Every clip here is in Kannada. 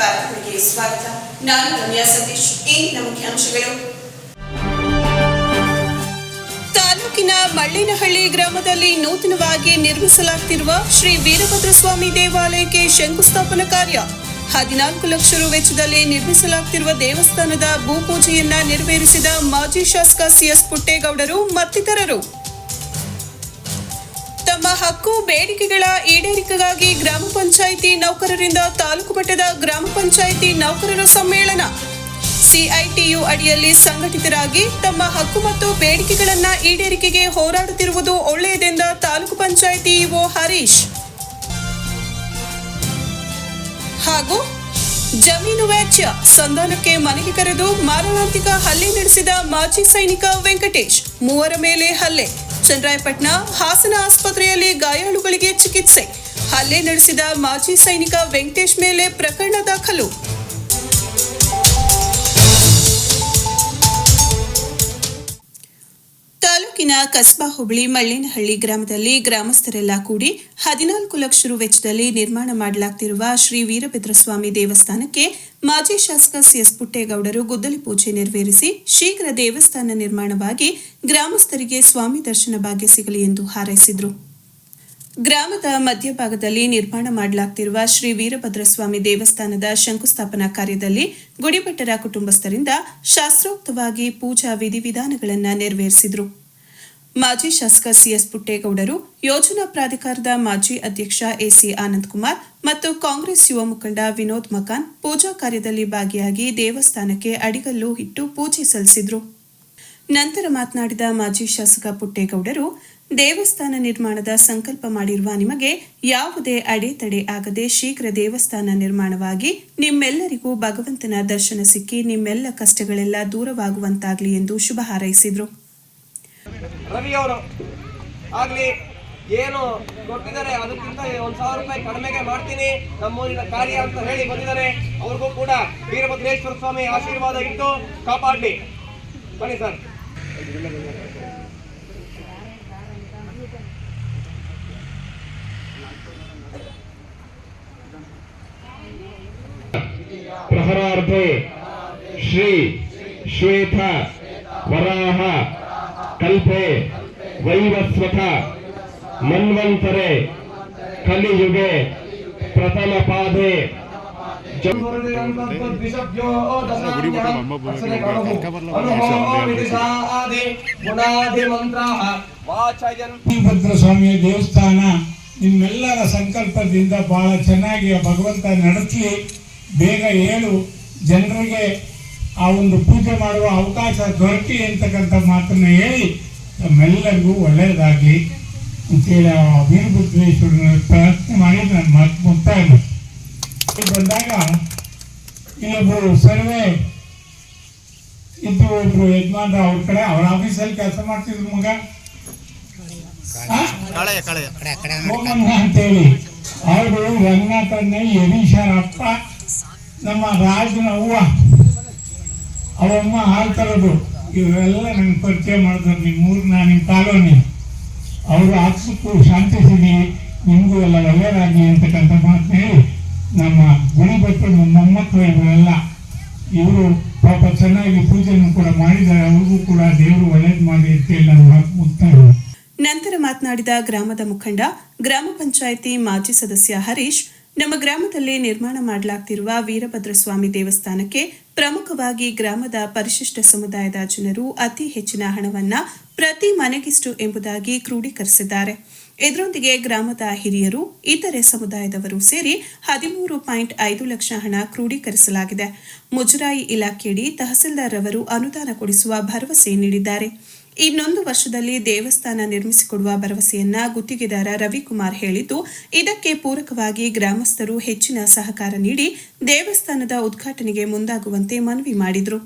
ವಾರ್ತೆಗಳಿಗೆ ಸ್ವಾಗತ. ನಾನು ರಮ್ಯಾ ಸತೀಶ್. ಇಂದಿನ ಮುಖ್ಯಾಂಶಗಳು. ತಾಲೂಕಿನ ಮಳ್ಳೇನಹಳ್ಳಿ ಗ್ರಾಮದಲ್ಲಿ ನೂತನವಾಗಿ ನಿರ್ಮಿಸಲಾಗುತ್ತಿರುವ ಶ್ರೀ ವೀರಭದ್ರಸ್ವಾಮಿ ದೇವಾಲಯಕ್ಕೆ ಶಂಕುಸ್ಥಾಪನಾ ಕಾರ್ಯ. 14 ಲಕ್ಷ ರು ವೆಚ್ಚದಲ್ಲಿ ನಿರ್ಮಿಸಲಾಗುತ್ತಿರುವ ದೇವಸ್ಥಾನದ ಭೂಪೂಜೆಯನ್ನ ನೆರವೇರಿಸಿದ ಮಾಜಿ ಶಾಸಕ ಸಿಎಸ್ ಪುಟ್ಟೇಗೌಡರು ಮತ್ತಿತರರು. ತಮ್ಮ ಹಕ್ಕು ಬೇಡಿಕೆಗಳ ಈಡೇರಿಕೆಗಾಗಿ ಗ್ರಾಮ ಪಂಚಾಯಿತಿ ನೌಕರರಿಂದ ತಾಲೂಕು ಮಟ್ಟದ ಗ್ರಾಮ ಪಂಚಾಯಿತಿ ನೌಕರರ ಸಮ್ಮೇಳನ. ಸಿಐಟಿಯು ಅಡಿಯಲ್ಲಿ ಸಂಘಟಿತರಾಗಿ ತಮ್ಮ ಹಕ್ಕು ಮತ್ತು ಬೇಡಿಕೆಗಳನ್ನು ಈಡೇರಿಕೆಗೆ ಹೋರಾಡುತ್ತಿರುವುದು ಒಳ್ಳೆಯದೆಂದ ತಾಲೂಕು ಪಂಚಾಯಿತಿ ಇಒ ಹರೀಶ್. ಹಾಗೂ ಜಮೀನು ವ್ಯಾಜ್ಯ ಸಂಧಾನಕ್ಕೆ ಮನೆಗೆ ಕರೆದು ಮಾರಣಾಂತಿಕ ಹಲ್ಲೆ ನಡೆಸಿದ ಮಾಜಿ ಸೈನಿಕ ವೆಂಕಟೇಶ್. 3 ಮೇಲೆ ಹಲ್ಲೆ. ಚನ್ನರಾಯಪಟ್ಟಣ ಹಾಸನ ಆಸ್ಪತ್ರೆಯಲ್ಲಿ ಗಾಯಾಳುಗಳಿಗೆ ಚಿಕಿತ್ಸೆ. ಹಲ್ಲೆ ನಡೆಸಿದ ಮಾಜಿ ಸೈನಿಕ ವೆಂಕಟೇಶ್ ಮೇಲೆ ಪ್ರಕರಣ ದಾಖಲು. ತಾಲೂಕಿನ ಕಸ್ಬಾ ಹೋಬಳಿ ಮಳ್ಳೇನಹಳ್ಳಿ ಗ್ರಾಮದಲ್ಲಿ ಗ್ರಾಮಸ್ಥರೆಲ್ಲ ಕೂಡಿ 14 ಲಕ್ಷ ರು ವೆಚ್ಚದಲ್ಲಿ ನಿರ್ಮಾಣ ಮಾಡಲಾಗುತ್ತಿರುವ ಶ್ರೀ ವೀರಭದ್ರಸ್ವಾಮಿ ದೇವಸ್ಥಾನಕ್ಕೆ ಮಾಜಿ ಶಾಸಕ ಸಿಎಸ್ ಪುಟ್ಟೇಗೌಡರು ಗುದ್ದಲಿ ಪೂಜೆ ನೆರವೇರಿಸಿ ಶೀಘ್ರ ದೇವಸ್ಥಾನ ನಿರ್ಮಾಣವಾಗಿ ಗ್ರಾಮಸ್ಥರಿಗೆ ಸ್ವಾಮಿ ದರ್ಶನ ಭಾಗ್ಯ ಸಿಗಲಿ ಎಂದು ಹಾರೈಸಿದರು. ಗ್ರಾಮದ ಮಧ್ಯಭಾಗದಲ್ಲಿ ನಿರ್ಮಾಣ ಮಾಡಲಾಗುತ್ತಿರುವ ಶ್ರೀ ವೀರಭದ್ರಸ್ವಾಮಿ ದೇವಸ್ಥಾನದ ಶಂಕುಸ್ಥಾಪನಾ ಕಾರ್ಯದಲ್ಲಿ ಗುಡಿಭಟ್ಟರ ಕುಟುಂಬಸ್ಥರಿಂದ ಶಾಸ್ತ್ರೋಕ್ತವಾಗಿ ಪೂಜಾ ವಿಧಿವಿಧಾನಗಳನ್ನು ನೆರವೇರಿಸಿದರು. ಮಾಜಿ ಶಾಸಕ ಸಿಎಸ್ ಪುಟ್ಟೇಗೌಡರು, ಯೋಜನಾ ಪ್ರಾಧಿಕಾರದ ಮಾಜಿ ಅಧ್ಯಕ್ಷ ಎಸಿ ಆನಂದಕುಮಾರ್ ಮತ್ತು ಕಾಂಗ್ರೆಸ್ ಯುವ ಮುಖಂಡ ವಿನೋದ್ ಮಕಾನ್ ಪೂಜಾ ಕಾರ್ಯದಲ್ಲಿ ಭಾಗಿಯಾಗಿ ದೇವಸ್ಥಾನಕ್ಕೆ ಅಡಿಗಲ್ಲು ಇಟ್ಟು ಪೂಜೆ ಸಲ್ಲಿಸಿದರು. ನಂತರ ಮಾತನಾಡಿದ ಮಾಜಿ ಶಾಸಕ ಪುಟ್ಟೇಗೌಡರು, ದೇವಸ್ಥಾನ ನಿರ್ಮಾಣದ ಸಂಕಲ್ಪ ಮಾಡಿರುವ ನಿಮಗೆ ಯಾವುದೇ ಅಡೆತಡೆ ಆಗದೆ ಶೀಘ್ರ ದೇವಸ್ಥಾನ ನಿರ್ಮಾಣವಾಗಿ ನಿಮ್ಮೆಲ್ಲರಿಗೂ ಭಗವಂತನ ದರ್ಶನ ಸಿಕ್ಕಿ ನಿಮ್ಮೆಲ್ಲ ಕಷ್ಟಗಳೆಲ್ಲ ದೂರವಾಗುವಂತಾಗಲಿ ಎಂದು ಶುಭ ಹಾರೈಸಿದರು. ರವಿ ಅವರು ಆಗ್ಲಿ ಏನು ಕೊಟ್ಟಿದ್ದಾರೆ ಅದಕ್ಕಿಂತ 1,000 ರೂಪಾಯಿ ಕಡಿಮೆಗೆ ಮಾಡ್ತೀನಿ ನಮ್ಮೂರಿನ ಕಾರ್ಯ ಅಂತ ಹೇಳಿ ಬಂದಿದ್ದಾರೆ. ಅವ್ರಿಗೂ ಕೂಡ ವೀರಭದ್ರೇಶ್ವರ ಸ್ವಾಮಿ ಆಶೀರ್ವಾದ ಇಟ್ಟು ಕಾಪಾಡಲಿ. ಬನ್ನಿ ಸರ್. ಪ್ರಹರಾರ್ಧೆ ಶ್ರೀ ಶ್ವೇತ ವರಾಹ ಕಲ್ಪೆ ವೈವಸ್ವತ ಮನ್ವಂತರೆ ಕಲಿಯುಗೆ ಪ್ರಥಮ ಪಾದೆ ವೀರಭದ್ರಸ್ವಾಮಿಯ ದೇವಸ್ಥಾನ ನಿಮ್ಮೆಲ್ಲರ ಸಂಕಲ್ಪದಿಂದ ಬಹಳ ಚೆನ್ನಾಗಿ ಭಗವಂತ ನಡೆಸಲಿ. ಬೇಗ ಹೇಳು ಜನರಿಗೆ ಆ ಒಂದು ಪೂಜೆ ಮಾಡುವ ಅವಕಾಶ ದೊರಕಿ ಅಂತಕ್ಕಂಥ ಮಾತನ್ನು ಹೇಳಿ ನಮ್ಮೆಲ್ಲರಿಗೂ ಒಳ್ಳೆಯದಾಗಲಿ ಅಂತೇಳಿ ಆ ವೀರಭದ್ರೇಶ್ವರನ ಪ್ರಾರ್ಥನೆ ಮಾಡಿ ನಾನು ಮಾತು ಮುಕ್ತಾಯ ಬಂದಾಗ ಇಲ್ಲೊಬ್ರು ಸರ್ವೆ ಇದ್ದು ಒಬ್ರು ಯಜಮಾನ್ರು ಅವ್ರ ಕಡೆ ಅವ್ರ ಆಫೀಸಲ್ಲಿ ಕೆಲಸ ಮಾಡ್ತಿದ್ರು ಮಗ ಮೋಹನ್ ಅಂತೇಳಿ ಅವರು ರಂಗನಾಥನ್ನ ಯರೀಶರಪ್ಪ ನಮ್ಮ ರಾಜನ ಅವ್ವ ಅವಮ್ಮ ಹಾಲು ತರೋದು ಇವರೆಲ್ಲ ನಂಗೆ ಪರಿಚಯ ಮಾಡಿದ್ರು. ನಿಮ್ಮೂರಿನ ನಿಮ್ಮ ಕಾಲೋನಿ ಅವರು ಆತ್ಮಕ್ಕೂ ಶಾಂತಿ ಸಿಗಲಿ ನಿಮಗೂ ಎಲ್ಲ ಒಳ್ಳೆಯದಾಗಲಿ ಅಂತಕ್ಕಂಥ ಮಾತು ಹೇಳಿ ನಮ್ಮ ಗುಡಿಭಟ್ರು ಮೊಮ್ಮಕ್ಕಳು ಇವರೆಲ್ಲ ಇವರು ಪಾಪ ಚೆನ್ನಾಗಿ ಪೂಜೆಯನ್ನು ಕೂಡ ಮಾಡಿದ್ದಾರೆ. ಅವ್ರಿಗೂ ಕೂಡ ದೇವರು ಒಳ್ಳೇದು ಮಾಡಿ ಅಂತೇಳಿ ನನ್ನ ಮಾತು ಮುಗ್ತಾರೆ. ನಂತರ ಮಾತನಾಡಿದ ಗ್ರಾಮದ ಮುಖಂಡ ಗ್ರಾಮ ಪಂಚಾಯಿತಿ ಮಾಜಿ ಸದಸ್ಯ ಹರೀಶ್, ನಮ್ಮ ಗ್ರಾಮದಲ್ಲಿ ನಿರ್ಮಾಣ ಮಾಡಲಾಗುತ್ತಿರುವ ವೀರಭದ್ರಸ್ವಾಮಿ ದೇವಸ್ಥಾನಕ್ಕೆ ಪ್ರಮುಖವಾಗಿ ಗ್ರಾಮದ ಪರಿಶಿಷ್ಟ ಸಮುದಾಯದ ಜನರು ಅತಿ ಹೆಚ್ಚಿನ ಹಣವನ್ನ ಪ್ರತಿ ಮನೆಗಿಷ್ಟು ಎಂಬುದಾಗಿ ಕ್ರೋಢೀಕರಿಸಿದ್ದಾರೆ. ಇದರೊಂದಿಗೆ ಗ್ರಾಮದ ಹಿರಿಯರು, ಇತರೆ ಸಮುದಾಯದವರು ಸೇರಿ 13.5 ಲಕ್ಷ ಹಣ ಕ್ರೋಢೀಕರಿಸಲಾಗಿದೆ. ಮುಜರಾಯಿ ಇಲಾಖೆಯಡಿ ತಹಸೀಲ್ದಾರ್ ಅವರು ಅನುದಾನ ಕೊಡಿಸುವ ಭರವಸೆ ನೀಡಿದ್ದಾರೆ. ಇನ್ನೊಂದು ವರ್ಷದಲ್ಲಿ ದೇವಸ್ಥಾನ ನಿರ್ಮಿಸಿಕೊಡುವ ಭರವಸೆಯನ್ನ ಗುತ್ತಿಗೆದಾರ ರವಿಕುಮಾರ್ ಹೇಳಿದ್ದು, ಇದಕ್ಕೆ ಪೂರಕವಾಗಿ ಗ್ರಾಮಸ್ಥರು ಹೆಚ್ಚಿನ ಸಹಕಾರ ನೀಡಿ ದೇವಸ್ಥಾನದ ಉದ್ಘಾಟನೆಗೆ ಮುಂದಾಗುವಂತೆ ಮನವಿ ಮಾಡಿದರು.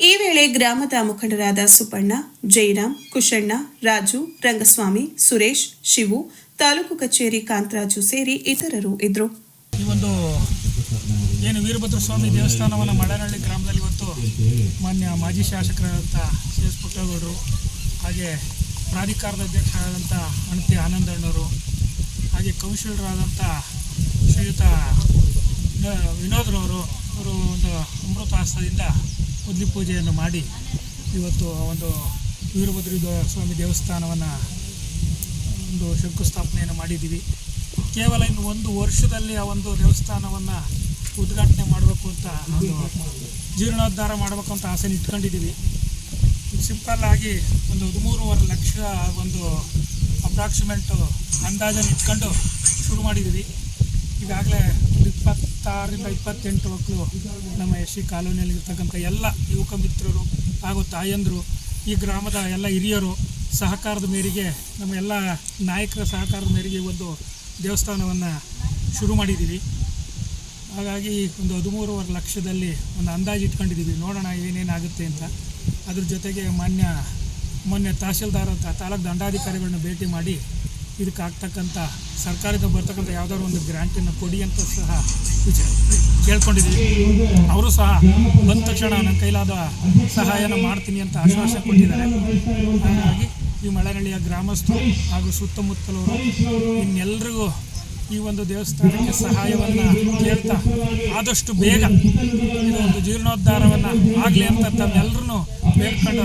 ಈ ವೇಳೆ ಗ್ರಾಮದ ಮುಖಂಡರಾದ ಸುಬ್ಬಣ್ಣ, ಜಯರಾಮ್, ಕುಶಣ್ಣ, ರಾಜು, ರಂಗಸ್ವಾಮಿ, ಸುರೇಶ್, ಶಿವು, ತಾಲೂಕು ಕಚೇರಿ ಕಾಂತರಾಜು ಸೇರಿ ಇತರರು ಇದ್ದರು. ಈ ಒಂದು ಏನು ವೀರಭದ್ರಸ್ವಾಮಿ ದೇವಸ್ಥಾನವನ್ನು ಮಳ್ಳೇನಹಳ್ಳಿ ಗ್ರಾಮದಲ್ಲಿ ಇವತ್ತು ಮಾನ್ಯ ಮಾಜಿ ಶಾಸಕರಾದಂಥ ಸಿಎಸ್ ಪುಟ್ಟೇಗೌಡರು, ಹಾಗೆ ಪ್ರಾಧಿಕಾರದ ಅಧ್ಯಕ್ಷರಾದಂಥ ಅಣತಿ ಆನಂದಣ್ಣವರು, ಹಾಗೆ ಕೌನ್ಸಿಲರಾದಂಥ ಶ್ರೀಯುತ ವಿನೋದ್ರವರು ಅವರು ಒಂದು ಅಮೃತಾಸ್ತ್ರದಿಂದ ಉದ್ಲಿ ಪೂಜೆಯನ್ನು ಮಾಡಿ ಇವತ್ತು ಒಂದು ವೀರಭದ್ರ ಸ್ವಾಮಿ ದೇವಸ್ಥಾನವನ್ನು ಒಂದು ಶಂಕುಸ್ಥಾಪನೆಯನ್ನು ಮಾಡಿದ್ದೀವಿ. ಕೇವಲ ಇನ್ನು 1 ವರ್ಷದಲ್ಲಿ ಆ ಒಂದು ದೇವಸ್ಥಾನವನ್ನು ಉದ್ಘಾಟನೆ ಮಾಡಬೇಕು ಅಂತ ಒಂದು ಜೀರ್ಣೋದ್ಧಾರ ಮಾಡಬೇಕು ಅಂತ ಆಸೆನ ಇಟ್ಕೊಂಡಿದ್ದೀವಿ. ಸಿಂಪಲ್ ಆಗಿ ಒಂದು 13.5 ಲಕ್ಷ ಒಂದು ಅಪ್ರಾಕ್ಸಿಮೇಟು ಅಂದಾಜನ್ನು ಇಟ್ಕೊಂಡು ಶುರು ಮಾಡಿದ್ದೀವಿ. ಈಗಾಗಲೇ 26ರಿಂದ 28 ಮಕ್ಕಳು ನಮ್ಮ SC ಕಾಲೋನಿಯಲ್ಲಿ ಇರ್ತಕ್ಕಂಥ ಎಲ್ಲ ಯುವಕ ಮಿತ್ರರು ಹಾಗೂ ತಾಯಂದರು, ಈ ಗ್ರಾಮದ ಎಲ್ಲ ಹಿರಿಯರು ಸಹಕಾರದ ಮೇರೆಗೆ, ನಮ್ಮ ಎಲ್ಲ ನಾಯಕರ ಸಹಕಾರದ ಮೇರೆಗೆ ಒಂದು ದೇವಸ್ಥಾನವನ್ನು ಶುರು ಮಾಡಿದ್ದೀವಿ. ಹಾಗಾಗಿ ಒಂದು 13.5 ಲಕ್ಷದಲ್ಲಿ ಒಂದು ಅಂದಾಜು ಇಟ್ಕೊಂಡಿದ್ದೀವಿ. ನೋಡೋಣ ಏನೇನಾಗುತ್ತೆ ಅಂತ. ಅದ್ರ ಜೊತೆಗೆ ಮೊನ್ನೆ ತಹಶೀಲ್ದಾರ್ ಅಂತ ತಾಲೂಕು ದಂಡಾಧಿಕಾರಿಗಳನ್ನ ಭೇಟಿ ಮಾಡಿ ಇದಕ್ಕೆ ಆಗ್ತಕ್ಕಂಥ ಸರ್ಕಾರದಿಂದ ಬರ್ತಕ್ಕಂಥ ಯಾವುದಾದ್ರು ಒಂದು ಗ್ರ್ಯಾಂಟನ್ನು ಕೊಡಿ ಅಂತ ಸಹ ಕೇಳ್ಕೊಂಡಿದ್ದೀವಿ. ಅವರು ಸಹ ಬಂದ ತಕ್ಷಣ ನನ್ನ ಕೈಲಾದ ಸಹಾಯನ ಮಾಡ್ತೀನಿ ಅಂತ ಆಶ್ವಾಸನೆ ಕೊಟ್ಟಿದ್ದಾರೆ. ಹಾಗಾಗಿ ಈ ಮಳೆನಳ್ಳಿಯ ಗ್ರಾಮಸ್ಥರು ಹಾಗೂ ಸುತ್ತಮುತ್ತಲವರು ಇನ್ನೆಲ್ಲರಿಗೂ ಈ ಒಂದು ದೇವಸ್ಥಾನಕ್ಕೆ ಸಹಾಯವನ್ನು ಕೇಳ್ತಾ ಆದಷ್ಟು ಬೇಗ ಇದು ಒಂದು ಜೀರ್ಣೋದ್ಧಾರವನ್ನು ಆಗಲಿ ಅಂತ ತಮ್ಮೆಲ್ಲರೂ ಬೇಡ್ಕೊಂಡು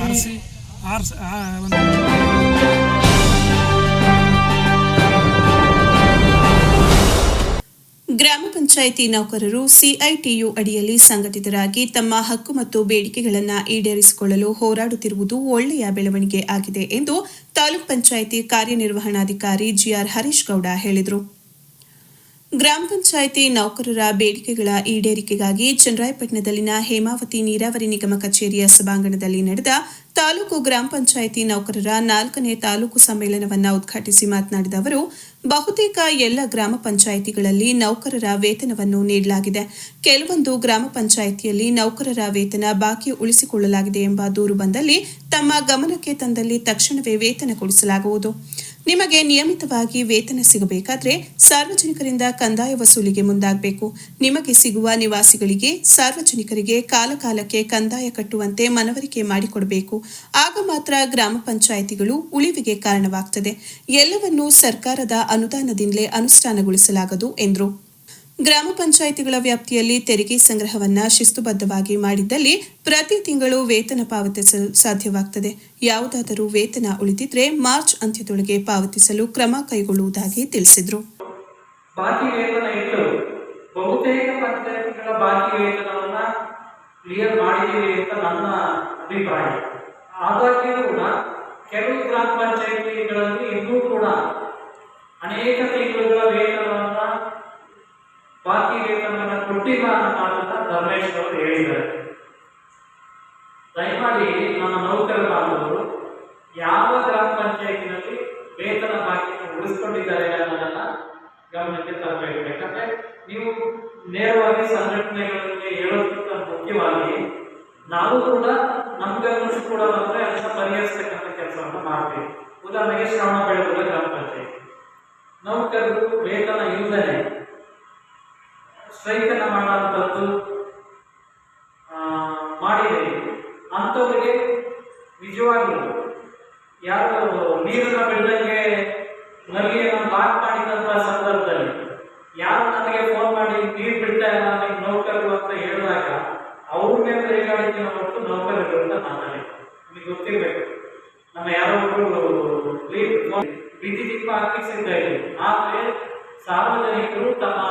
ಗ್ರಾಮ ಪಂಚಾಯಿತಿ ನೌಕರರು ಸಿಐಟಿಯು ಅಡಿಯಲ್ಲಿ ಸಂಘಟಿತರಾಗಿ ತಮ್ಮ ಹಕ್ಕು ಮತ್ತು ಬೇಡಿಕೆಗಳನ್ನು ಈಡೇರಿಸಿಕೊಳ್ಳಲು ಹೋರಾಡುತ್ತಿರುವುದು ಒಳ್ಳೆಯ ಬೆಳವಣಿಗೆ ಆಗಿದೆ ಎಂದು ತಾಲೂಕ್ ಪಂಚಾಯಿತಿ ಕಾರ್ಯನಿರ್ವಹಣಾಧಿಕಾರಿ ಜಿಆರ್ ಹರೀಶ್ ಗೌಡ ಹೇಳಿದರು. ಗ್ರಾಮ ಪಂಚಾಯಿತಿ ನೌಕರರ ಬೇಡಿಕೆಗಳ ಈಡೇರಿಕೆಗಾಗಿ ಚನ್ನರಾಯಪಟ್ಟಣದಲ್ಲಿನ ಹೇಮಾವತಿ ನೀರಾವರಿ ನಿಗಮ ಕಚೇರಿಯ ಸಭಾಂಗಣದಲ್ಲಿ ನಡೆದ ತಾಲೂಕು ಗ್ರಾಮ ಪಂಚಾಯಿತಿ ನೌಕರರ 4ನೇ ತಾಲೂಕು ಸಮ್ಮೇಳನವನ್ನು ಉದ್ಘಾಟಿಸಿ ಮಾತನಾಡಿದ ಅವರು, ಬಹುತೇಕ ಎಲ್ಲ ಗ್ರಾಮ ಪಂಚಾಯಿತಿಗಳಲ್ಲಿ ನೌಕರರ ವೇತನವನ್ನು ನೀಡಲಾಗಿದೆ. ಕೆಲವೊಂದು ಗ್ರಾಮ ಪಂಚಾಯಿತಿಯಲ್ಲಿ ನೌಕರರ ವೇತನ ಬಾಕಿ ಉಳಿಸಿಕೊಳ್ಳಲಾಗಿದೆ ಎಂಬ ದೂರು ಬಂದಲ್ಲಿ ತಮ್ಮ ಗಮನಕ್ಕೆ ತಂದಲ್ಲಿ ತಕ್ಷಣವೇ ವೇತನ ಕೊಡಿಸಲಾಗುವುದು. ನಿಮಗೆ ನಿಯಮಿತವಾಗಿ ವೇತನ ಸಿಗಬೇಕಾದ್ರೆ ಸಾರ್ವಜನಿಕರಿಂದ ಕಂದಾಯ ವಸೂಲಿಗೆ ಮುಂದಾಗಬೇಕು. ನಿಮಗೆ ಸಿಗುವ ನಿವಾಸಿಗಳಿಗೆ ಸಾರ್ವಜನಿಕರಿಗೆ ಕಾಲಕಾಲಕ್ಕೆ ಕಂದಾಯ ಕಟ್ಟುವಂತೆ ಮನವರಿಕೆ ಮಾಡಿಕೊಡಬೇಕು. ಆಗ ಮಾತ್ರ ಗ್ರಾಮ ಪಂಚಾಯಿತಿಗಳು ಉಳಿವಿಗೆ ಕಾರಣವಾಗುತ್ತದೆ. ಎಲ್ಲವನ್ನೂ ಸರ್ಕಾರದ ಅನುದಾನದಿಂದಲೇ ಅನುಷ್ಠಾನಗೊಳಿಸಲಾಗದು ಎಂದರು. ಗ್ರಾಮ ಪಂಚಾಯಿತಿಗಳ ವ್ಯಾಪ್ತಿಯಲ್ಲಿ ತೆರಿಗೆ ಸಂಗ್ರಹವನ್ನ ಶಿಸ್ತುಬದ್ಧವಾಗಿ ಮಾಡಿದ್ದಲ್ಲಿ ಪ್ರತಿ ತಿಂಗಳು ವೇತನ ಪಾವತಿಸಲು ಸಾಧ್ಯವಾಗುತ್ತದೆ. ಯಾವುದಾದರೂ ವೇತನ ಉಳಿದಿದ್ರೆ ಮಾರ್ಚ್ ಅಂತ್ಯದೊಳಗೆ ಪಾವತಿಸಲು ಕ್ರಮ ಕೈಗೊಳ್ಳುವುದಾಗಿ ತಿಳಿಸಿದರು. ಬಾಕಿ ವೇತನ ಇತ್ತು, ಬಹುತೇಕ ಪಂಚಾಯಿತಿಗಳ ಬಾಕಿ ವೇತನವನ್ನ ಕ್ಲಿಯರ್ ಮಾಡಿದ್ದೀವಿ ಅಂತ ನನ್ನ ಅಭಿಪ್ರಾಯ. ಆದಾಗ್ಯೂ ಕೂಡ ಕೆಲವು ಗ್ರಾಮ ಪಂಚಾಯಿತಿಗಳಲ್ಲಿ ಇನ್ನೂ ಕೂಡ ಅನೇಕ ತಿಂಗಳುಗಳ ವೇತನವನ್ನ ಬಾಕಿ ವೇತನವನ್ನು ಕೊಟ್ಟಿಲ್ಲ ಅನ್ನೋ ಮಾತನ್ನ ಧರ್ಮೇಶ್ ಅವರು ಹೇಳಿದ್ದಾರೆ. ದಯಮಾಡಿ ನಮ್ಮ ನೌಕರ ಬಾಂಧವರು ಯಾವ ಗ್ರಾಮ ಪಂಚಾಯತಿನಲ್ಲಿ ವೇತನ ಬಾಕಿಯನ್ನು ಉಳಿಸ್ಕೊಂಡಿದ್ದಾರೆ ಅನ್ನೋದನ್ನ ಗಮನಕ್ಕೆ ತರಬೇಕು. ಯಾಕಂದ್ರೆ ನೀವು ನೇರವಾಗಿ ಸಂಘಟನೆಗಳಿಗೆ ಹೇಳೋದಕ್ಕಿಂತ ಮುಖ್ಯವಾಗಿ ನಾವು ಕೂಡ ನಮ್ಗೆ ಅನ್ನಿಸ್ ಕೂಡ ಬಂದ್ರೆ ಅದನ್ನ ಪರಿಹರಿಸ್ತಕ್ಕಂಥ ಕೆಲಸವನ್ನು ಮಾಡ್ತೀವಿ. ಉದಾಹರಣೆಗೆ ಶ್ರವಣಬೆಳಗೊಳ ಗ್ರಾಮ ಪಂಚಾಯತಿ ನೌಕರರು ವೇತನ ಇಲ್ಲದೆ ಸ್ಟ್ರೈಕ್ ಅನ್ನ ಮಾಡುವಂಥದ್ದು ಮಾಡಿದೆ. ಅಂಥವರಿಗೆ ನಿಜವಾಗ್ಲೂ ಯಾರು ನೀರನ್ನ ಬಿಡದಂಗೆ ನಲ್ಲಿಯನ್ನು ಲಾಕ್ ಮಾಡಿದಂಥ ಸಂದರ್ಭದಲ್ಲಿ ಯಾರು ನನಗೆ ಫೋನ್ ಮಾಡಿ ನೀರು ಬಿಡ್ತಾ ಇಲ್ಲ ನಿಮ್ಮ ನೌಕರರು ಅಂತ ಹೇಳಿದಾಗ ಅವ್ರ ಮೇಲೆ ರೇಗಾಡಿಕೆ ಹೊರತು ನೌಕರರು ಅಂತ ಮಾತಾಡಿ. ನಿಮಗೆ ಗೊತ್ತಿರಬೇಕು, ನಮ್ಮ ಯಾರೋ ಬೀದಿ ದೀಪ ಹಾಕಿಸಿದ್ದ ಇದೆ. ಆದರೆ ಸಾರ್ವಜನಿಕರು ತಮ್ಮ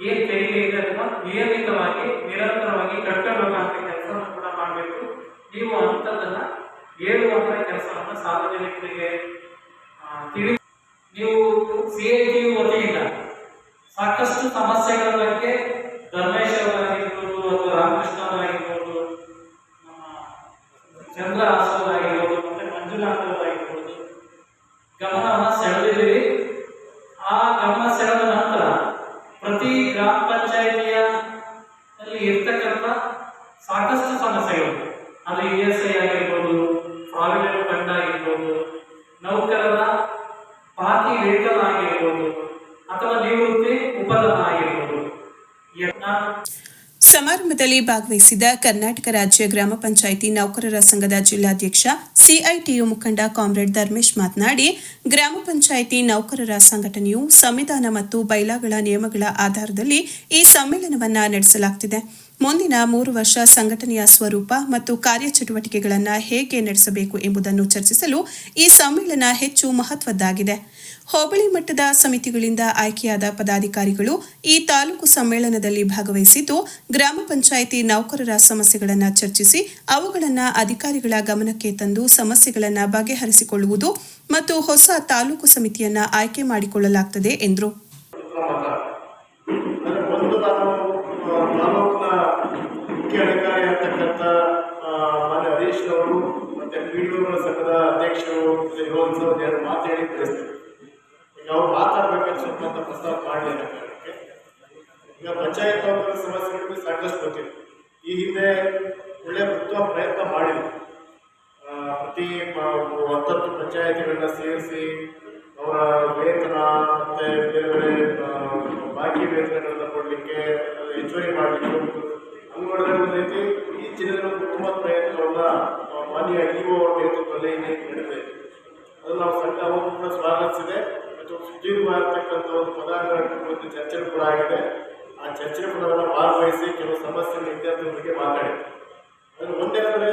ಏನ್ ತೆರಿಗೆ ಇದೆ ಅದನ್ನು ನಿಯಮಿತವಾಗಿ ನಿರಂತರವಾಗಿ ಕಟ್ಕೊಳ್ಬೇಕಂತ ಕೆಲಸವನ್ನು ಕೂಡ ಮಾಡಬೇಕು. ನೀವು ಅಂಥದ್ದನ್ನ ಹೇಳುವಂತ ಕೆಲಸವನ್ನು ಸಾರ್ವಜನಿಕರಿಗೆ ತಿಳಿ. ನೀವು CIT ವತಿಯಿಂದ ಸಾಕಷ್ಟು ಸಮಸ್ಯೆಗಳ ಬಗ್ಗೆ ಧರ್ಮೇಶ್ ಅವರಾಗಿರ್ಬೋದು ಅಥವಾ ರಾಮಕೃಷ್ಣ ಅವರಾಗಿರ್ಬೋದು, ನಮ್ಮ ಚಂದ್ರ ಅವರಾಗಿರ್ಬೋದು, ಮತ್ತೆ ಮಂಜುನಾಥ್ ಅವರಾಗಿರ್ಬೋದು ಗಮನವನ್ನು ಸೆಳೆದಿದ್ದೀವಿ. ಆ ಗಮನ ಸೆಳೆದ ನಂತರ ಪ್ರತಿ ಗ್ರಾಮ ಪಂಚಾಯಿತಿಯ ಇರ್ತಕ್ಕಂಥ ಸಾಕಷ್ಟು ಸಮಸ್ಯೆಗಳು, ಅದು ESI ಆಗಿರ್ಬೋದು, ಪ್ರಾವಿಡೆಂಟ್ ಫಂಡ್ ಆಗಿರ್ಬೋದು, ನೌಕರರ ಬಾಕಿ ವೇತನ ಆಗಿರ್ಬೋದು, ಅಥವಾ ನಿವೃತ್ತಿ ಉಪದಾನ ಆಗಿರ್ಬೋದು. ಸಮಾರಂಭದಲ್ಲಿ ಭಾಗವಹಿಸಿದ ಕರ್ನಾಟಕ ರಾಜ್ಯ ಗ್ರಾಮ ಪಂಚಾಯಿತಿ ನೌಕರರ ಸಂಘದ ಜಿಲ್ಲಾಧ್ಯಕ್ಷ ಸಿಐಟಿಯು ಮುಖಂಡ ಕಾಮ್ರೇಡ್ ಧರ್ಮೇಶ್ ಮಾತನಾಡಿ, ಗ್ರಾಮ ಪಂಚಾಯಿತಿ ನೌಕರರ ಸಂಘಟನೆಯು ಸಂವಿಧಾನ ಮತ್ತು ಬೈಲಾಗಳ ನಿಯಮಗಳ ಆಧಾರದಲ್ಲಿ ಈ ಸಮ್ಮೇಳನವನ್ನು ನಡೆಸಲಾಗುತ್ತಿದೆ. ಮುಂದಿನ 3 ವರ್ಷ ಸಂಘಟನೆಯ ಸ್ವರೂಪ ಮತ್ತು ಕಾರ್ಯಚಟುವಟಿಕೆಗಳನ್ನು ಹೇಗೆ ನಡೆಸಬೇಕು ಎಂಬುದನ್ನು ಚರ್ಚಿಸಲು ಈ ಸಮ್ಮೇಳನ ಹೆಚ್ಚು ಮಹತ್ವದ್ದಾಗಿದೆ. ಹೋಬಳಿ ಮಟ್ಟದ ಸಮಿತಿಗಳಿಂದ ಆಯ್ಕೆಯಾದ ಪದಾಧಿಕಾರಿಗಳು ಈ ತಾಲೂಕು ಸಮ್ಮೇಳನದಲ್ಲಿ ಭಾಗವಹಿಸಿದ್ದು, ಗ್ರಾಮ ಪಂಚಾಯಿತಿ ನೌಕರರ ಸಮಸ್ಯೆಗಳನ್ನು ಚರ್ಚಿಸಿ ಅವುಗಳನ್ನು ಅಧಿಕಾರಿಗಳ ಗಮನಕ್ಕೆ ತಂದು ಸಮಸ್ಯೆಗಳನ್ನು ಬಗೆಹರಿಸಿಕೊಳ್ಳುವುದು ಮತ್ತು ಹೊಸ ತಾಲೂಕು ಸಮಿತಿಯನ್ನು ಆಯ್ಕೆ ಮಾಡಿಕೊಳ್ಳಲಾಗುತ್ತದೆ ಎಂದರು. ಮುಖ್ಯ ಅಧಿಕಾರಿ ಅಂತಕ್ಕಂಥ ಮಾನ್ಯ ಹರೀಶ್ ಅವರು ಮತ್ತು PDOಗಳ ಸಂಘದ ಅಧ್ಯಕ್ಷರು ಎರಡು ಮಾತು ಹೇಳಿ ಕಳಿಸ್ತಾರೆ. ಈಗ ಅವ್ರು ಮಾತಾಡ್ಬೇಕಂತ ಸ್ವಲ್ಪ ಪ್ರಸ್ತಾವ ಮಾಡಲಿ ಅನ್ನೋ ಕಾರಣಕ್ಕೆ ಈಗ ಪಂಚಾಯತ್ ನೌಕರರ ಸಮಸ್ಯೆಗಳಿಗೆ ಸಾಕಷ್ಟು ಗೊತ್ತಿದೆ. ಈ ಹಿಂದೆ ಒಳ್ಳೆ ಪ್ರಯತ್ನ ಮಾಡಿದ್ರು. ಪ್ರತಿ 10 ಪಂಚಾಯತಿಗಳನ್ನ ಸೇರಿಸಿ ಅವರ ವೇತನ ಮತ್ತು ಬೇರೆ ಬೇರೆ ಬಾಕಿ ವೇತನಗಳನ್ನು ಕೊಡಲಿಕ್ಕೆ ಹೆಚ್ಚುವರಿ ಮಾಡಲಿಕ್ಕೆ ಹಂಗೆ ಒಂದು ರೀತಿ ಈ ಜಿಲ್ಲೆಯಲ್ಲಿ ತುಂಬ ಪ್ರಯತ್ನವನ್ನು ಮಾನ್ಯ EO ಅವರ ನೇತೃತ್ವದಲ್ಲಿ ನಡೆದಿದೆ. ಅದು ನಾವು ಸಂಘ ಅವರು ಕೂಡ ಸ್ವಾಗತಿಸಿದೆ ಮತ್ತು ಸುದೀರ್ಘವಾಗಿರ್ತಕ್ಕಂಥ ಒಂದು ಪದಾಧಿಕಾರಿಗಳ ಚರ್ಚೆ ಕೂಡ ಆಗಿದೆ. ಆ ಚರ್ಚೆ ಕೂಡ ಭಾಗವಹಿಸಿ ಕೆಲವು ಸಮಸ್ಯೆಗಳ ವಿದ್ಯಾರ್ಥಿಗಳಿಗೆ ಮಾತಾಡಿದೆ. ಅದನ್ನು ಒಂದೇನೆಂದರೆ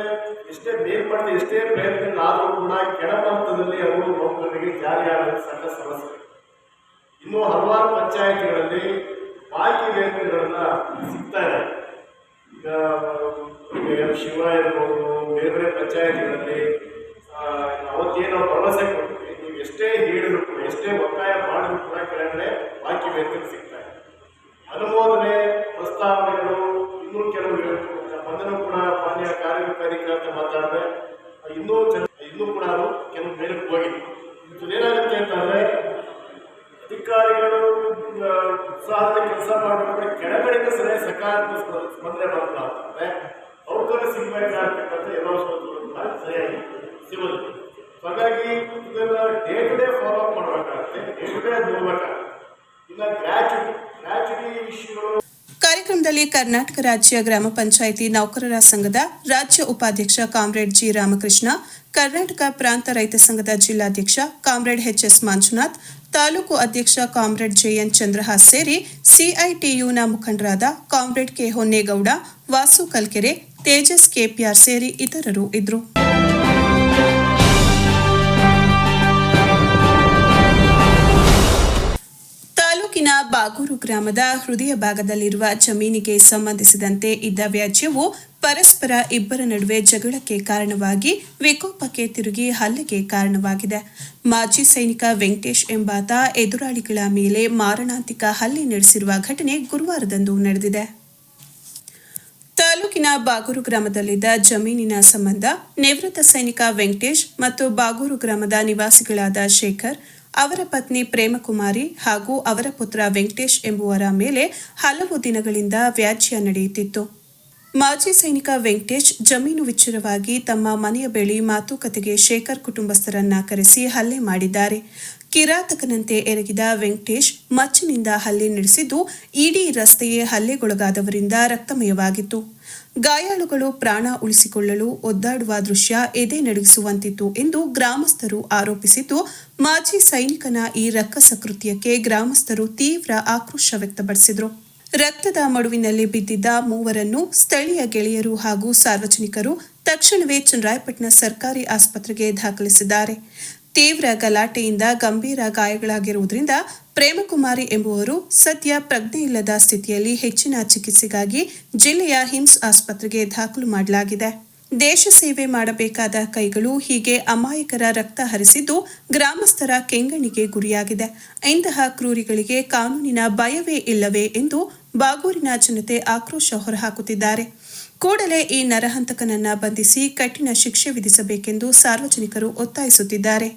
ಎಷ್ಟೇ ಮೇಲ್ಪಟ್ಟು ಎಷ್ಟೇ ಪ್ರಯತ್ನಗಳಾದರೂ ಕೂಡ ಕೆಳಮಟ್ಟದಲ್ಲಿ ಅವರು ನೌಕರರಿಗೆ ಜಾರಿಯಾಗಲು ಸಣ್ಣ ಸಮಸ್ಯೆ. ಇನ್ನೂ ಹಲವಾರು ಪಂಚಾಯಿತಿಗಳಲ್ಲಿ ಬಾಕಿ ವೇತನಗಳನ್ನ ಸಿಗ್ತಾ ಇದೆ. ಈಗ ಶಿವ ಇರ್ಬೋದು, ಬೇರೆ ಬೇರೆ ಪಂಚಾಯಿತಿಗಳಲ್ಲಿ ಅವತ್ತೇನು ಭರವಸೆ ಕೊಡ್ತೀವಿ, ನೀವು ಎಷ್ಟೇ ಹೇಳಿದ್ರು ಕೂಡ ಎಷ್ಟೇ ಒತ್ತಾಯ ಮಾಡಿದ್ರು ಕೂಡ ಕೆಳಗಡೆ ಬಾಕಿ ವೇತನ ಸಿಗ್ತಾ ಇದೆ. ಅನುಮೋದನೆ ಪ್ರಸ್ತಾವನೆಗಳು ಇನ್ನೂ ಕೆಲವು ಮೊದಲು ಕೂಡ ಮಾನ್ಯ ಕಾರ್ಯನಿರ್ವಹಣಾಧಿಕಾರಿ ಅಂತ ಮಾತಾಡಿದ್ರೆ ಇನ್ನೂ ಕೂಡ ಅದು ಕೆಲವು ಮೇಲಕ್ಕೆ ಹೋಗಿದೆ. ಏನಾಗುತ್ತೆ ಅಂತಂದ್ರೆ ಅಧಿಕಾರಿಗಳು ಉತ್ಸಾಹದ ಕೆಲಸ ಮಾಡಬೇಕಾದ್ರೆ ಕೆಳಗಡೆಗೆ ಸರಿಯಾಗಿ ಸಕಾರಾತ್ಮಕ ಸ್ಪಂದನೆ ಮಾಡ್ತಾ ಹೋಗ್ತಾರೆ. ಅವ್ರಿಗೆ ಸಿಗಬೇಕಾಗ್ತಕ್ಕಂಥ ಎಲ್ಲೋ ಕೂಡ ಸರಿಯಾಗಿ ಸಿಗೋದಿಲ್ಲ. ಹಾಗಾಗಿ ಇದನ್ನ day to day follow up ಮಾಡಬೇಕಾಗುತ್ತೆ, ಡೇ ಟು ಡೇ ನೋಡ್ಬೇಕಾಗುತ್ತೆ. ಇನ್ನು ಗ್ರ್ಯಾಚುಟಿ ಇಶ್ಯೂಗಳು. ಕಾರ್ಯಕ್ರಮದಲ್ಲಿ ಕರ್ನಾಟಕ ರಾಜ್ಯ ಗ್ರಾಮ ಪಂಚಾಯಿತಿ ನೌಕರರ ಸಂಘದ ರಾಜ್ಯ ಉಪಾಧ್ಯಕ್ಷ ಕಾಮ್ರೇಡ್ ಜಿ ರಾಮಕೃಷ್ಣ, ಕರ್ನಾಟಕ ಪ್ರಾಂತ ರೈತ ಸಂಘದ ಜಿಲ್ಲಾಧ್ಯಕ್ಷ ಕಾಮ್ರೇಡ್ HS ಮಂಜುನಾಥ್, ತಾಲೂಕು ಅಧ್ಯಕ್ಷ ಕಾಮ್ರೇಡ್ JN ಚಂದ್ರಹಾಸ್ ಸೇರಿ ಸಿಐಟಿಯುನ ಮುಖಂಡರಾದ comrade K Honnegowda, Vasu Kalkere, Tejas KPR ಸೇರಿ ಇತರರು ಇದ್ದರು. ತಾಲೂಕಿನ ಬಾಗೂರು ಗ್ರಾಮದ ಹೃದಯ ಭಾಗದಲ್ಲಿರುವ ಜಮೀನಿಗೆ ಸಂಬಂಧಿಸಿದಂತೆ ಇದ್ದ ವ್ಯಾಜ್ಯವು ಪರಸ್ಪರ ಇಬ್ಬರ ನಡುವೆ ಜಗಳಕ್ಕೆ ಕಾರಣವಾಗಿ ವಿಕೋಪಕ್ಕೆ ತಿರುಗಿ ಹಲ್ಲೆಗೆ ಕಾರಣವಾಗಿದೆ. ಮಾಜಿ ಸೈನಿಕ ವೆಂಕಟೇಶ್ ಎಂಬಾತ ಎದುರಾಳಿಗಳ ಮೇಲೆ ಮಾರಣಾಂತಿಕ ಹಲ್ಲೆ ನಡೆಸಿರುವ ಘಟನೆ ಗುರುವಾರದಂದು ನಡೆದಿದೆ. ತಾಲೂಕಿನ ಬಾಗೂರು ಗ್ರಾಮದಲ್ಲಿದ್ದ ಜಮೀನಿನ ಸಂಬಂಧ ನಿವೃತ್ತ ಸೈನಿಕ ವೆಂಕಟೇಶ್ ಮತ್ತು ಬಾಗೂರು ಗ್ರಾಮದ ನಿವಾಸಿಗಳಾದ ಶೇಖರ್, ಅವರ ಪತ್ನಿ ಪ್ರೇಮಕುಮಾರಿ ಹಾಗೂ ಅವರ ಪುತ್ರ ವೆಂಕಟೇಶ್ ಎಂಬುವರ ಮೇಲೆ ಹಲವು ದಿನಗಳಿಂದ ವ್ಯಾಜ್ಯ ನಡೆಯುತ್ತಿತ್ತು. ಮಾಜಿ ಸೈನಿಕ ವೆಂಕಟೇಶ್ ಜಮೀನು ವಿಚಾರವಾಗಿ ತಮ್ಮ ಮನೆಯ ಬಳಿ ಮಾತುಕತೆಗೆ ಶೇಖರ್ ಕುಟುಂಬಸ್ಥರನ್ನ ಕರೆಸಿ ಹಲ್ಲೆ ಮಾಡಿದ್ದಾರೆ. ಕಿರಾತಕನಂತೆ ಎರಗಿದ ವೆಂಕಟೇಶ್ ಮಚ್ಚಿನಿಂದ ಹಲ್ಲೆ ನಡೆಸಿದ್ದು, ಇಡೀ ರಸ್ತೆಯೇ ಹಲ್ಲೆಗೊಳಗಾದವರಿಂದ ರಕ್ತಮಯವಾಗಿತ್ತು. ಗಾಯಾಳುಗಳು ಪ್ರಾಣ ಉಳಿಸಿಕೊಳ್ಳಲು ಒದ್ದಾಡುವ ದೃಶ್ಯ ಎದೆ ನಡುಗಿಸುವಂತಿತ್ತು ಎಂದು ಗ್ರಾಮಸ್ಥರು ಆರೋಪಿಸಿದ್ದು, ಮಾಜಿ ಸೈನಿಕನ ಈ ರಕ್ಕಸ ಕೃತ್ಯಕ್ಕೆ ಗ್ರಾಮಸ್ಥರು ತೀವ್ರ ಆಕ್ರೋಶ ವ್ಯಕ್ತಪಡಿಸಿದರು. ರಕ್ತದ ಮಡುವಿನಲ್ಲಿ ಬಿದ್ದಿದ್ದ ಮೂವರನ್ನು ಸ್ಥಳೀಯ ಗೆಳೆಯರು ಹಾಗೂ ಸಾರ್ವಜನಿಕರು ತಕ್ಷಣವೇ ಚನ್ನರಾಯಪಟ್ಟಣ ಸರ್ಕಾರಿ ಆಸ್ಪತ್ರೆಗೆ ದಾಖಲಿಸಿದ್ದಾರೆ. ತೀವ್ರ ಗಲಾಟೆಯಿಂದ ಗಂಭೀರ ಗಾಯಗಳಾಗಿರುವುದರಿಂದ ಪ್ರೇಮಕುಮಾರಿ ಎಂಬುವರು ಸದ್ಯ ಪ್ರಜ್ಞೆಯಿಲ್ಲದ ಸ್ಥಿತಿಯಲ್ಲಿ ಹೆಚ್ಚಿನ ಚಿಕಿತ್ಸೆಗಾಗಿ ಜಿಲ್ಲೆಯ ಹಿಮ್ಸ್ ಆಸ್ಪತ್ರೆಗೆ ದಾಖಲು ಮಾಡಲಾಗಿದೆ. ದೇಶ ಸೇವೆ ಮಾಡಬೇಕಾದ ಕೈಗಳು ಹೀಗೆ ಅಮಾಯಕರ ರಕ್ತ ಹರಿಸಿದ್ದು ಗ್ರಾಮಸ್ಥರ ಕೆಂಗಣ್ಣಿಗೆ ಗುರಿಯಾಗಿದೆ. ಇಂತಹ ಕ್ರೂರಿಗಳಿಗೆ ಕಾನೂನಿನ ಭಯವೇ ಇಲ್ಲವೇ ಎಂದು ಬಾಗೂರಿನ ಜನತೆ ಆಕ್ರೋಶ ಹೊರಹಾಕುತ್ತಿದ್ದಾರೆ. ಕೂಡಲೇ ಈ ನರಹಂತಕನನ್ನ ಬಂಧಿಸಿ ಕಠಿಣ ಶಿಕ್ಷೆ ವಿಧಿಸಬೇಕೆಂದು ಸಾರ್ವಜನಿಕರು ಒತ್ತಾಯಿಸುತ್ತಿದ್ದಾರೆ.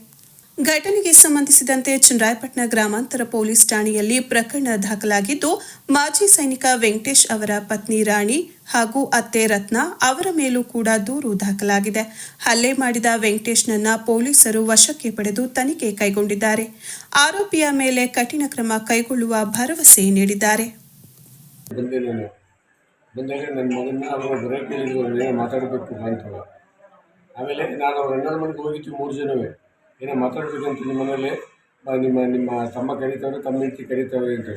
ಘಟನೆಗೆ ಸಂಬಂಧಿಸಿದಂತೆ ಚನ್ನರಾಯಪಟ್ಟಣ ಗ್ರಾಮಾಂತರ ಪೊಲೀಸ್ ಠಾಣೆಯಲ್ಲಿ ಪ್ರಕರಣ ದಾಖಲಾಗಿದ್ದು, ಮಾಜಿ ಸೈನಿಕ ವೆಂಕಟೇಶ್ ಅವರ ಪತ್ನಿ ರಾಣಿ ಹಾಗೂ ಅತ್ತೆ ರತ್ನ ಅವರ ಮೇಲೂ ಕೂಡ ದೂರು ದಾಖಲಾಗಿದೆ. ಹಲ್ಲೆ ಮಾಡಿದ ವೆಂಕಟೇಶ್ನನ್ನ ಪೊಲೀಸರು ವಶಕ್ಕೆ ಪಡೆದು ತನಿಖೆ ಕೈಗೊಂಡಿದ್ದಾರೆ. ಆರೋಪಿಯ ಮೇಲೆ ಕಠಿಣ ಕ್ರಮ ಕೈಗೊಳ್ಳುವ ಭರವಸೆ ನೀಡಿದ್ದಾರೆ. ಬಂದಾಗ ನನ್ನ ಮಗನ್ನ ಅವರು ಬರೋ ಕೇಳಿದ್ರು ಏನೋ ಮಾತಾಡಬೇಕು ಅಂತವ. ಆಮೇಲೆ ನಾನು ಅವ್ರ ಅಣ್ಣನ ಮನೆಗೆ ಹೋಗಿತ್ತು 3 ಜನವೇ ಏನೋ ಮಾತಾಡ್ಬೇಕಂತ ನಿಮ್ಮ ಮನೇಲಿ ನಿಮ್ಮ ತಮ್ಮ ಕರೀತವ್ರೆ, ತಮ್ಮ ಹೆಂಡತಿ ಕರೀತವ್ರೆ ಅಂತ.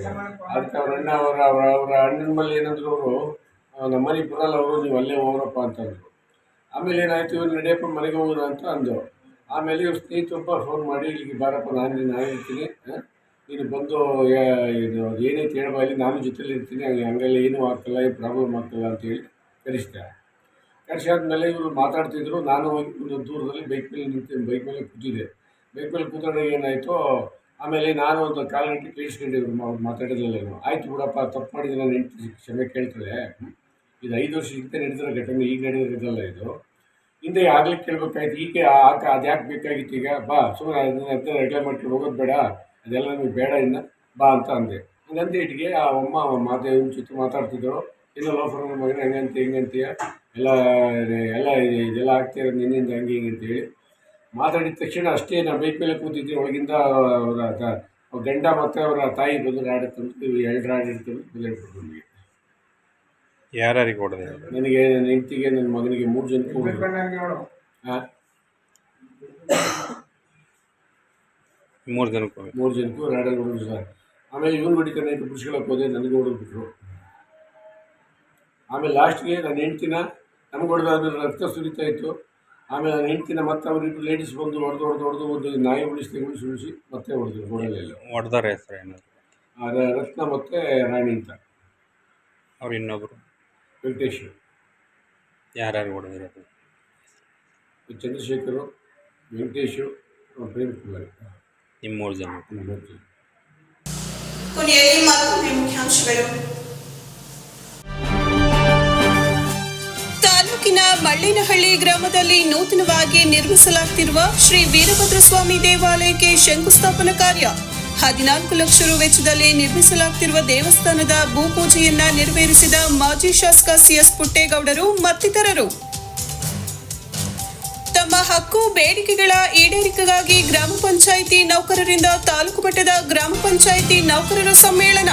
ಅದಕ್ಕೆ ಅವ್ರ ಅಣ್ಣ ಅವರ ಅಣ್ಣನ ಮೇಲೆ ಏನಂದ್ರು ಅವರು, ನಮ್ಮ ಮನೆಗೆ ಬರಲ್ಲ ಅವರು, ನೀವು ಅಲ್ಲೇ ಹೋಗ್ರಪ್ಪ ಅಂತಂದರು. ಆಮೇಲೆ ಏನಾಯಿತು, ಇವ್ರು ನಡೆಯಪ್ಪ ಮನೆಗೆ ಹೋಗೋಣ ಅಂತ ಅಂದು. ಆಮೇಲೆ ಇವ್ರು ಸ್ನೇಹಿತೊಬ್ಬ ಫೋನ್ ಮಾಡಿ, ಇಲ್ಲಿಗೆ ಬಾರಪ್ಪ, ನಾನು ಇರ್ತೀನಿ, ನೀನು ಬಂದು ಇದು ಏನೈತೆ ಹೇಳ್ಬಾ, ಇಲ್ಲಿ ನಾನು ಜೊತೆಲಿ ಇರ್ತೀನಿ, ಹಂಗೆಲ್ಲ ಏನೂ ಆಗ್ತಿಲ್ಲ, ಏನು ಪ್ರಾಬ್ಲಮ್ ಆಗ್ತಿಲ್ಲ ಅಂತೇಳಿ ಕರೆಸ್ದೆ. ಕರೆಸಾದ್ಮೇಲೆ ಇವರು ಮಾತಾಡ್ತಿದ್ರು. ನಾನು ಹೋಗಿ ಒಂದು ದೂರದಲ್ಲಿ ಬೈಕ್ ಮೇಲೆ ನಿಂತು ಬೈಕ್ ಮೇಲೆ ಕೂತಿದ್ದೆ. ಬೈಕ್ ಮೇಲೆ ಕೂತ್ಕೊಂಡಾಗ ಏನಾಯಿತು, ಆಮೇಲೆ ನಾನು ಒಂದು ಕಾಲು ಗಂಟೆ ಕೇಳಿಸ್ಕೊಂಡಿದ್ರು, ಅವ್ರು ಮಾತಾಡೋದಿಲ್ಲ. ಆಯಿತು ಬಿಡಪ್ಪ, ತಪ್ಪು ಮಾಡಿದ್ರೆ ನಾನು ಹೆಂಡ್ತಿ ಕ್ಷಮೆ ಕೇಳ್ತಾಳೆ. ಇದು 5 ವರ್ಷಕ್ಕಿಂತ ನಡೆದಿರೋ ಘಟನೆ, ಈಗ ನಡೆದಿರೋದಲ್ಲ ಇದು. ಹಿಂದೆ ಆಗ್ಲಿಕ್ಕೆ ಕೇಳ್ಬೇಕಾಯ್ತು, ಈಗ ಅದು ಯಾಕೆ ಬೇಕಾಗಿತ್ತು, ಈಗ ಬಾ ಸುಮ್ಮನೆ ಅದನ್ನ ರೆಗ್ಲರ್ ಮಾಡ್ಕೊಂಡು ಹೋಗೋದು ಬೇಡ, ಅದೆಲ್ಲ ನಮಗೆ ಬೇಡ ಇನ್ನು ಬಾ ಅಂತ ಅಂದೆ. ಹಂಗಂದೆ ಇಟ್ಟಿಗೆ ಆ ಅಮ್ಮ ಜೊತೆ ಮಾತಾಡ್ತಿದ್ರು. ಇಲ್ಲ ಲೋಫರ್ ಮಗನ ಹಿಂಗಂತೀಯ ಇದೆಲ್ಲ ಆಗ್ತಿರೋದು ನಿನ್ನಿಂದ ಹಂಗೆ ಹಿಂಗೆ ಅಂತೇಳಿ ಮಾತಾಡಿದ ತಕ್ಷಣ ಅಷ್ಟೇ ನಾನು ಬೈಕ್ ಮೇಲೆ ಕೂತಿದ್ದೆ. ಒಳಗಿಂದ ಅವರ ಗಂಡ ಮತ್ತು ಅವರ ತಾಯಿ ಬಂದು ರಾಡಿರ್ತಂದು 2 ರಾಡಿರ್ತಂದು ಬೆಳೆದ್ಬಿಟ್ಟು ನನಗೆ. ಯಾರಿಗೆ ಹೊಡೆದ? ನನಗೆ, ನನ್ನ ಹೆಂಡತಿಗೆ, ನನ್ನ ಮಗನಿಗೆ 3 ಜನಕ್ಕೂ ಹೊಡೆದ್ರು. ಹಾಂ, 3 ಜನಕ್ಕೂ ರಾಡಲ್ಲಿ ಹೊಡೆದ್ರು ಸರ್. ಆಮೇಲೆ ಇವನು ಹೊಡಿತಾನೆ ಅಂತ ಪುರುಷಗಳಕ್ಕೆ ಹೋದೆ, ನನಗೆ ಹೊಡೆದ್ಬಿಟ್ರು. ಆಮೇಲೆ ಲಾಸ್ಟ್ಗೆ ನನ್ನ ಹೆಂಡ್ತಿನ ನಮ್ಗೆ ಹೊಡೆದಾದ್ಮೇಲೆ ರಕ್ತ ಸುರಿತಾ ಇತ್ತು. ಆಮೇಲೆ ನನ್ನ ಹೆಂಡ್ತಿನ ಮತ್ತೆ ಅವರಿಬ್ಬರು ಲೇಡೀಸ್ ಬಂದು ಹೊಡೆದು ಒಂದು ನಾಯಿ ಉಳಿಸಿ ಮತ್ತೆ ಹೊಡೆದ್ರು ಗೋಡಲೆಲ್ಲ. ಹೊಡೆದಾರ ಹೆಸರು ಏನಾದ್ರು? ರತ್ನ ಮತ್ತು ರಾಣಿ ಅಂತ. ಅವ್ರು ಇನ್ನೊಬ್ರು ವೆಂಕಟೇಶ್. ಯಾರ್ಯಾರು ಹೊಡೆದಿರೋದು? ಚಂದ್ರಶೇಖರು, ವೆಂಕಟೇಶು, ಪ್ರೇಮ್ ಕುಮಾರ್. ನಿಮ್ಮ 3 ಜನ. ಕೊನೆಯಲ್ಲಿ ಮತ್ತೊಮ್ಮೆ ಮುಖ್ಯಾಂಶಗಳು. ತಾಲೂಕಿನ ಮಳ್ಳಿನಹಳ್ಳಿ ಗ್ರಾಮದಲ್ಲಿ ನೂತನವಾಗಿ ನಿರ್ಮಿಸಲಾಗುತ್ತಿರುವ ಶ್ರೀ ವೀರಭದ್ರಸ್ವಾಮಿ ದೇವಾಲಯಕ್ಕೆ ಶಂಕುಸ್ಥಾಪನಾ ಕಾರ್ಯ. 14 ಲಕ್ಷ ರು ವೆಚ್ಚದಲ್ಲಿ ನಿರ್ಮಿಸಲಾಗುತ್ತಿರುವ ದೇವಸ್ಥಾನದ ಭೂಪೂಜೆಯನ್ನ ನೆರವೇರಿಸಿದ ಮಾಜಿ ಶಾಸಕ ಸಿಎಸ್ ಪುಟ್ಟೇಗೌಡರು ಮತ್ತಿತರರು. ತಮ್ಮ ಹಕ್ಕು ಬೇಡಿಕೆಗಳ ಈಡೇರಿಕೆಗಾಗಿ ಗ್ರಾಮ ಪಂಚಾಯಿತಿ ನೌಕರರಿಂದ ತಾಲೂಕು ಮಟ್ಟದ ಗ್ರಾಮ ಪಂಚಾಯಿತಿ ನೌಕರರ ಸಮ್ಮೇಳನ.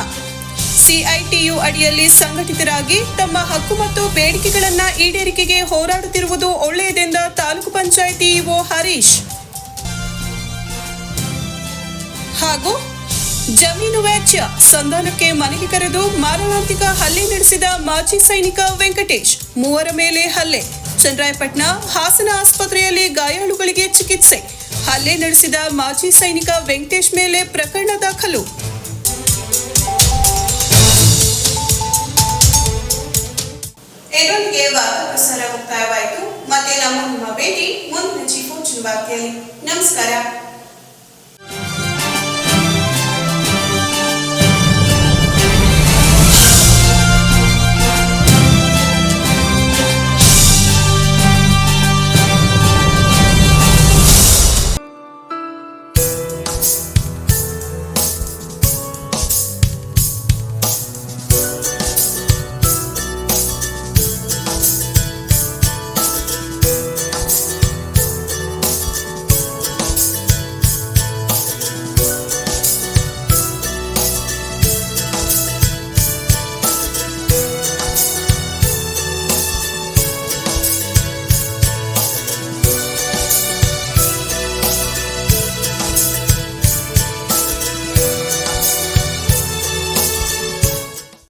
ಸಿಐಟಿಯು ಅಡಿಯಲ್ಲಿ ಸಂಘಟಿತರಾಗಿ ತಮ್ಮ ಹಕ್ಕು ಮತ್ತು ಬೇಡಿಕೆಗಳನ್ನು ಈಡೇರಿಕೆಗೆ ಹೋರಾಡುತ್ತಿರುವುದು ಒಳ್ಳೆಯದೆಂದ ತಾಲೂಕು ಪಂಚಾಯಿತಿ ಇಒ ಹರೀಶ್. ಹಾಗೂ ಜಮೀನು ವ್ಯಾಜ್ಯ ಸಂಧಾನಕ್ಕೆ ಮನೆಗೆ ಕರೆದು ಮಾರಣಾಂತಿಕ ಹಲ್ಲೆ ನಡೆಸಿದ ಮಾಜಿ ಸೈನಿಕ ವೆಂಕಟೇಶ್. 3 ಮೇಲೆ ಹಲ್ಲೆ. ಚನ್ನರಾಯಪಟ್ಟಣ, ಹಾಸನ ಆಸ್ಪತ್ರೆಯಲ್ಲಿ ಗಾಯಾಳುಗಳಿಗೆ ಚಿಕಿತ್ಸೆ. ಹಲ್ಲೆ ನಡೆಸಿದ ಮಾಜಿ ಸೈನಿಕ ವೆಂಕಟೇಶ್ ಮೇಲೆ ಪ್ರಕರಣ ದಾಖಲು. ಇದರೊಂದಿಗೆ ವಾರ್ತಾ ಪ್ರಸಾರ ಮುಕ್ತಾಯವಾಯಿತು. ಮತ್ತೆ ನಿಮ್ಮ ಭೇಟಿ ಮುಂದಿನ ಜೀವೋತ್ಸವ ವಾರ್ತೆಯಲ್ಲಿ. ನಮಸ್ಕಾರ.